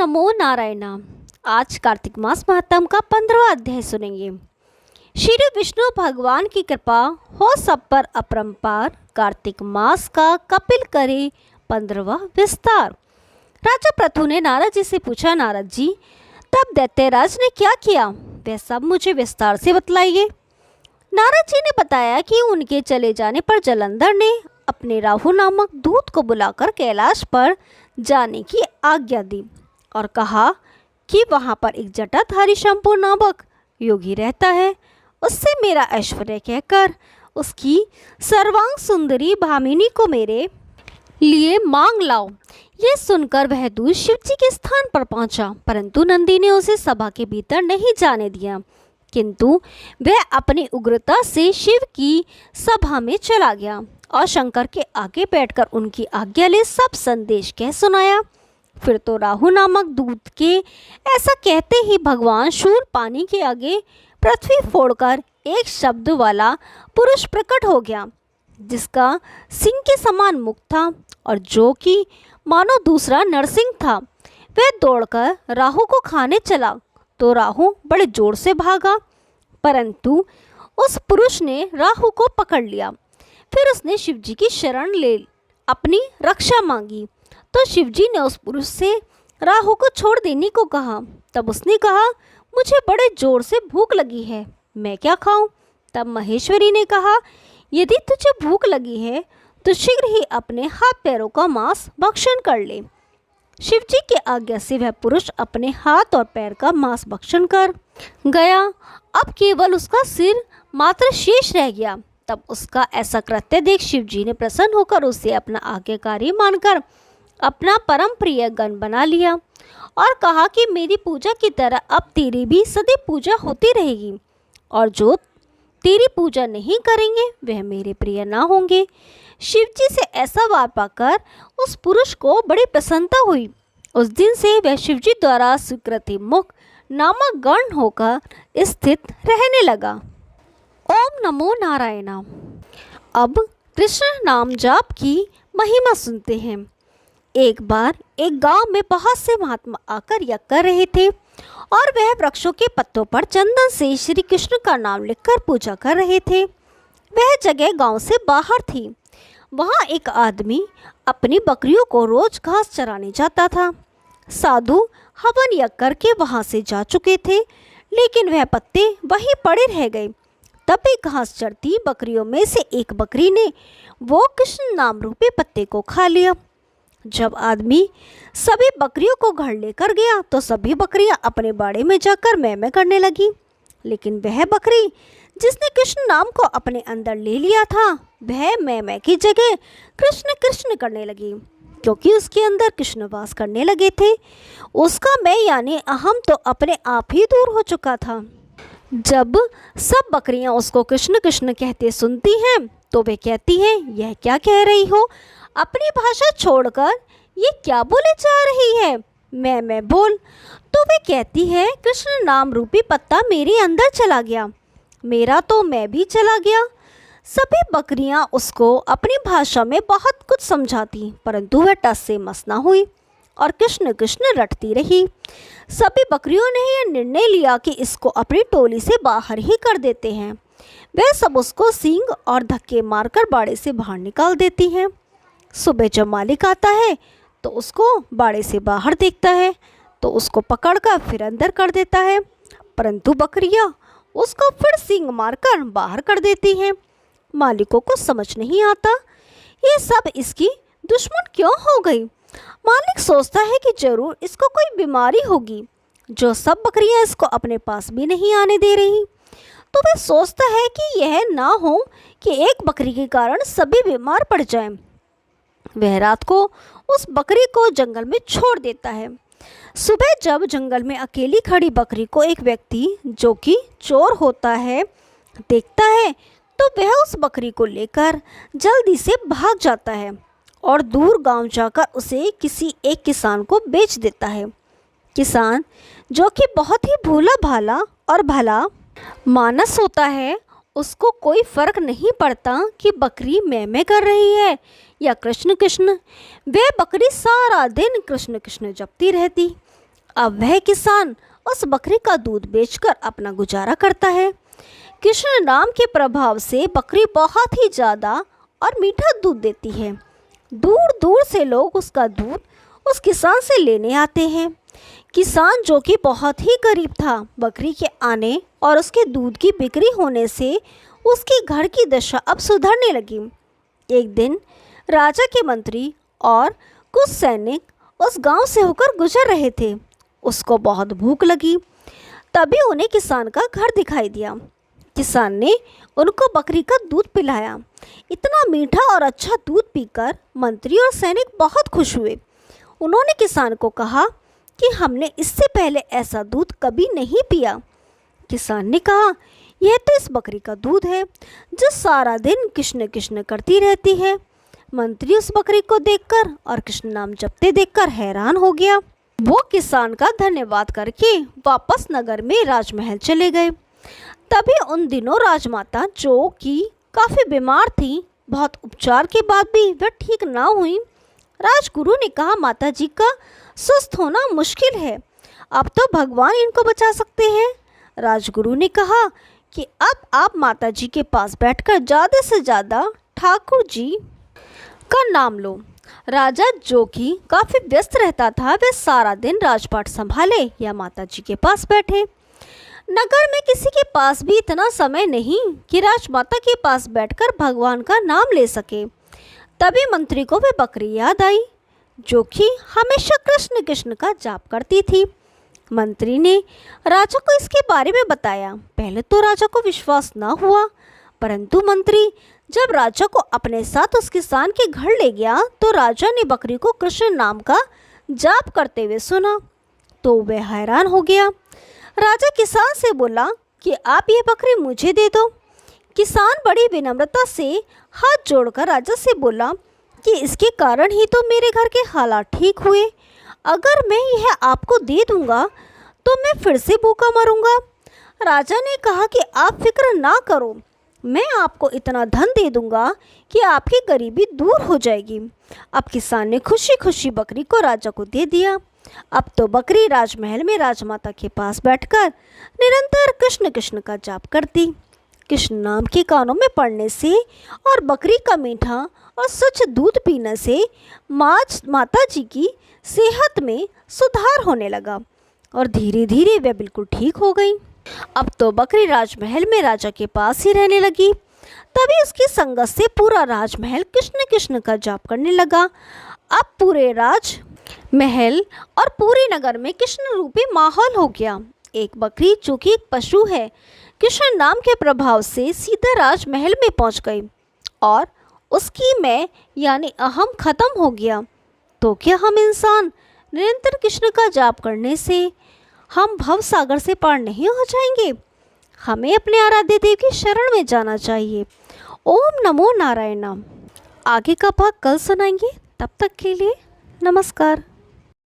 नमो नारायण। आज कार्तिक मास महात्म का 15वां अध्याय सुनेंगे। श्री विष्णु भगवान की कृपा हो सब पर अपरंपार। कार्तिक मास का कपिल करे 15वां विस्तार। राजा पृथु ने नारद जी से पूछा, नारद जी तब दैत्यराज ने क्या किया, वह सब मुझे विस्तार से बतलाइए। नारद जी ने बताया कि उनके चले जाने पर जलंधर ने अपने राहु नामक दूत को बुलाकर कैलाश पर जाने की आज्ञा दी और कहा कि वहाँ पर एक जटाधारी शंभु नामक योगी रहता है, उससे मेरा ऐश्वर्य कहकर उसकी सर्वांग सुंदरी भामिनी को मेरे लिए मांग लाओ। यह सुनकर वह दूत शिव जी के स्थान पर पहुंचा, परंतु नंदी ने उसे सभा के भीतर नहीं जाने दिया, किंतु वह अपनी उग्रता से शिव की सभा में चला गया और शंकर के आगे बैठकर उनकी आज्ञा ले सब संदेश कह सुनाया। फिर तो राहु नामक दूत के ऐसा कहते ही भगवान शूल पानी के आगे पृथ्वी फोड़कर एक शब्द वाला पुरुष प्रकट हो गया, जिसका सिंह के समान मुख था और जो कि मानो दूसरा नरसिंह था। वह दौड़कर राहु को खाने चला तो राहु बड़े जोर से भागा, परंतु उस पुरुष ने राहु को पकड़ लिया। फिर उसने शिवजी की शरण ले अपनी रक्षा मांगी तो शिवजी ने उस पुरुष से राहु को छोड़ देने को कहा। तब उसने कहा, मुझे बड़े जोर से भूख लगी है, मैं क्या खाऊं? तब महेश्वरी ने कहा, यदि तुझे भूख लगी है तो शीघ्र ही अपने हाथ पैरों का मांस भक्षण कर ले। शिवजी के आज्ञा से वह पुरुष अपने हाथ और पैर का मांस भक्षण कर गया। अब केवल उसका सिर मात्र शेष रह गया। तब उसका ऐसा कृत्य देख शिवजी ने प्रसन्न होकर उसे अपना आज्ञाकारी मानकर अपना परम प्रिय गण बना लिया और कहा कि मेरी पूजा की तरह अब तेरी भी सदैव पूजा होती रहेगी, और जो तेरी पूजा नहीं करेंगे वह मेरे प्रिय ना होंगे। शिवजी से ऐसा वार पाकर उस पुरुष को बड़ी प्रसन्नता हुई। उस दिन से वह शिवजी द्वारा स्वीकृति मुख नामक गण होकर स्थित रहने लगा। ओम नमो नारायण। अब कृष्ण नाम जाप की महिमा सुनते हैं। एक बार एक गांव में बहुत से महात्मा आकर यज्ञ कर रहे थे और वह वृक्षों के पत्तों पर चंदन से श्री कृष्ण का नाम लिखकर पूजा कर रहे थे। वह जगह गांव से बाहर थी। वहां एक आदमी अपनी बकरियों को रोज घास चराने जाता था। साधु हवन यज्ञ करके वहां से जा चुके थे, लेकिन वह पत्ते वहीं पड़े रह गए। तब एक घास चरती बकरियों में से एक बकरी ने वो कृष्ण नाम रूपी पत्ते को खा लिया। जब आदमी सभी बकरियों को घर लेकर गया तो सभी बकरियां अपने बाड़े में जाकर मैं करने लगी, लेकिन वह बकरी जिसने कृष्ण नाम को अपने अंदर ले लिया था वह मैं की जगह कृष्ण कृष्ण करने लगी, क्योंकि उसके अंदर कृष्ण वास करने लगे थे। उसका मैं यानी अहम तो अपने आप ही दूर हो चुका था। जब सब बकरियां उसको कृष्ण कृष्ण कहते सुनती हैं तो वे कहती हैं, यह क्या कह रही हो? अपनी भाषा छोड़कर ये क्या बोले जा रही है? मैं बोल। तो वे कहती है, कृष्ण नाम रूपी पत्ता मेरे अंदर चला गया, मेरा तो मैं भी चला गया। सभी बकरियां उसको अपनी भाषा में बहुत कुछ समझाती, परंतु वह टस से मस ना हुई और कृष्ण कृष्ण रटती रही। सभी बकरियों ने यह निर्णय लिया कि इसको अपनी टोली से बाहर ही कर देते हैं। वह सब उसको सींग और धक्के मारकर बाड़े से बाहर निकाल देती हैं। सुबह जब मालिक आता है तो उसको बाड़े से बाहर देखता है तो उसको पकड़कर फिर अंदर कर देता है, परंतु बकरियां उसको फिर सींग मारकर बाहर कर देती हैं। मालिकों को समझ नहीं आता ये सब इसकी दुश्मन क्यों हो गई। मालिक सोचता है कि जरूर इसको कोई बीमारी होगी, जो सब बकरियां इसको अपने पास भी नहीं आने दे रही। तो वह सोचता है कि यह ना हो कि एक बकरी के कारण सभी बीमार पड़ जाएं। वह रात को उस बकरी को जंगल में छोड़ देता है। सुबह जब जंगल में अकेली खड़ी बकरी को एक व्यक्ति जो कि चोर होता है देखता है तो वह उस बकरी को लेकर जल्दी से भाग जाता है और दूर गांव जाकर उसे किसी एक किसान को बेच देता है। किसान जो कि बहुत ही भोला भाला और भला मानस होता है, उसको कोई फर्क नहीं पड़ता कि बकरी मैं कर रही है या कृष्ण कृष्ण। वह बकरी सारा दिन कृष्ण कृष्ण जपती रहती अब वह किसान उस बकरी का दूध बेचकर अपना गुजारा करता है। कृष्ण नाम के प्रभाव से बकरी बहुत ही ज़्यादा और मीठा दूध देती है। दूर दूर से लोग उसका दूध उस किसान से लेने आते हैं। किसान जो कि बहुत ही गरीब था, बकरी के आने और उसके दूध की बिक्री होने से उसके घर की दशा अब सुधरने लगी। एक दिन राजा के मंत्री और कुछ सैनिक उस गांव से होकर गुजर रहे थे। उसको बहुत भूख लगी, तभी उन्हें किसान का घर दिखाई दिया। किसान ने उनको बकरी का दूध पिलाया। इतना मीठा और अच्छा दूध पीकर मंत्री और सैनिक बहुत खुश हुए। उन्होंने किसान को कहा कि हमने इससे पहले ऐसा दूध कभी नहीं पिया। किसान ने कहा, यह तो इस बकरी का दूध है जो सारा दिन किश्न किश्न करती रहती है। मंत्री उस बकरी को देखकर और कृष्ण नाम जपते देखकर हैरान हो गया। वो किसान का धन्यवाद करके वापस नगर में राजमहल चले गए। तभी उन दिनों राजमाता जो कि काफ़ी बीमार थी, बहुत उपचार के बाद भी वह ठीक ना हुई। राजगुरु ने कहा, माता जी का स्वस्थ होना मुश्किल है, अब तो भगवान इनको बचा सकते हैं। राजगुरु ने कहा कि अब आप माता जी के पास बैठकर ज़्यादा से ज़्यादा ठाकुर जी का नाम लो। राजा जो कि काफ़ी व्यस्त रहता था, वह सारा दिन राजपाट संभाले या माता जी के पास बैठे। नगर में किसी के पास भी इतना समय नहीं कि राजमाता के पास बैठकर भगवान का नाम ले सके। तभी मंत्री को वह बकरी याद आई जो कि हमेशा कृष्ण कृष्ण का जाप करती थी। मंत्री ने राजा को इसके बारे में बताया। पहले तो राजा को विश्वास न हुआ, परंतु मंत्री जब राजा को अपने साथ उस किसान के घर ले गया तो राजा ने बकरी को कृष्ण नाम का जाप करते हुए सुना तो वह हैरान हो गया। राजा किसान से बोला कि आप ये बकरी मुझे दे दो। किसान बड़ी विनम्रता से हाथ जोड़कर राजा से बोला कि इसके कारण ही तो मेरे घर के हालात ठीक हुए। अगर मैं यह आपको दे दूंगा तो मैं फिर से भूखा मरूंगा। राजा ने कहा कि आप फिक्र ना करो, मैं आपको इतना धन दे दूंगा कि आपकी गरीबी दूर हो जाएगी। अब किसान ने खुशी खुशी बकरी को राजा को दे दिया। अब तो बकरी राजमहल में राजमाता के पास बैठकर निरंतर कृष्ण कृष्ण का जाप करती। कृष्ण नाम के कानों में पड़ने से और बकरी का मीठा और स्वच्छ दूध पीने से माता जी की सेहत में सुधार होने लगा और धीरे धीरे वह बिल्कुल ठीक हो गई। अब तो बकरी राजमहल में राजा के पास ही रहने लगी। तभी उसकी संगत से पूरा राजमहल कृष्ण कृष्ण का जाप करने लगा। अब पूरे राजमहल और पूरे नगर में कृष्ण रूपी माहौल हो गया। एक बकरी जो कि एक पशु है, कृष्ण नाम के प्रभाव से सीधा राजमहल में पहुंच गई और उसकी मैं यानी अहम खत्म हो गया। तो क्या हम इंसान निरंतर कृष्ण का जाप करने से हम भव सागर से पार नहीं हो जाएंगे? हमें अपने आराध्य देव की शरण में जाना चाहिए। ओम नमो नारायण। आगे का भाग कल सुनाएंगे, तब तक के लिए नमस्कार।